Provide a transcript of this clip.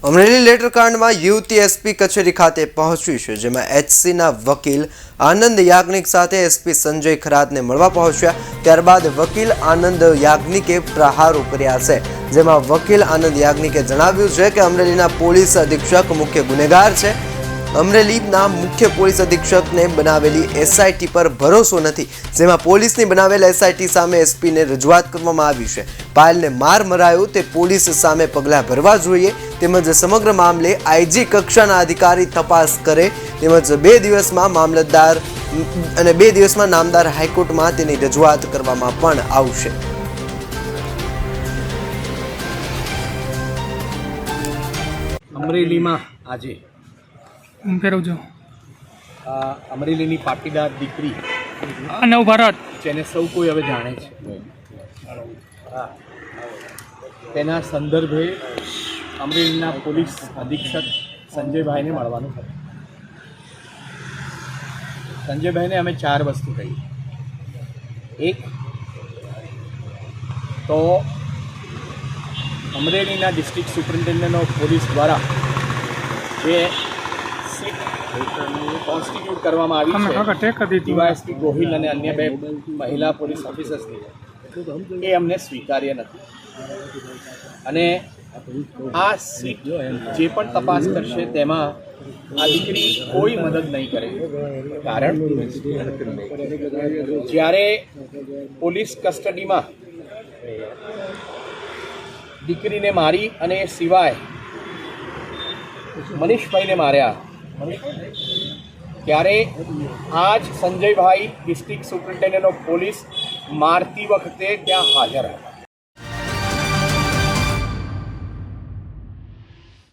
અમરેલી લેટરકાંડમાં યુવતી એસપી કચેરી ખાતે પહોંચ્યું છે, જેમાં એચસીના વકીલ આનંદ યાજ્ઞિક સાથે એસપી સંજય ખરાતને મળવા પહોંચ્યા। ત્યારબાદ વકીલ આનંદ યાજ્ઞિકે પ્રહારો કર્યા છે, જેમાં વકીલ આનંદ યાજ્ઞિકે જણાવ્યું છે કે અમરેલીના પોલીસ અધિક્ષક મુખ્ય ગુનેગાર છે। અમરેલીના મુખ્ય પોલીસ અધિક્ષકને બનાવેલી એસઆઈટી પર ભરોસો નથી, જેમાં પોલીસની બનાવેલ એસઆઈટી સામે એસપીને રજૂઆત કરવામાં આવી છે। પાયલને માર મરાયો તે પોલીસ સામે પગલાં ભરવા જોઈએ, તેમજ સમગ્ર મામલે આઈજી કક્ષાના અધિકારી તપાસ કરે, તેમજ 2 દિવસમાં મામલતદાર અને 2 દિવસમાં નામદાર હાઈકોર્ટમાં તેની રજૂઆત કરવામાં પણ આવશે। અમરેલીમાં આજે અમરેલીની પાટીદાર દીકરી નવ ભારત જેને સૌ કોઈ હવે જાણે છે, તેના સંદર્ભે અમરેલીના પોલીસ અધિક્ષક સંજયભાઈને મળવાનું હતું। સંજયભાઈને અમે 4 વસ્તુ કહી। એક તો અમરેલીના ડિસ્ટ્રિક્ટ સુપ્રિન્ટેન્ડન્ટ ઓફ પોલીસ દ્વારા જે સીટ કોન્સ્ટિટ્યુટ કરવામાં આવી છે ડીવાયએસપી ગોહિલ અને અન્ય 2 મહિલા પોલીસ ઓફિસર્સની, એ અમને સ્વીકાર્ય નથી અને આ સીટ જે પણ તપાસ કરશે તેમાં આ દીકરી કોઈ મદદ નહીં કરે। કારણ જ્યારે પોલીસ કસ્ટડીમાં દીકરીને મારી અને એ સિવાય મનીષભાઈને માર્યા, ત્યારે આજ સંજયભાઈ ડિસ્ટ્રિક્ટ સુપ્રિન્ટેન્ડન્ટ ઓફ પોલીસ મારતી વખતે ત્યાં હાજર હતા।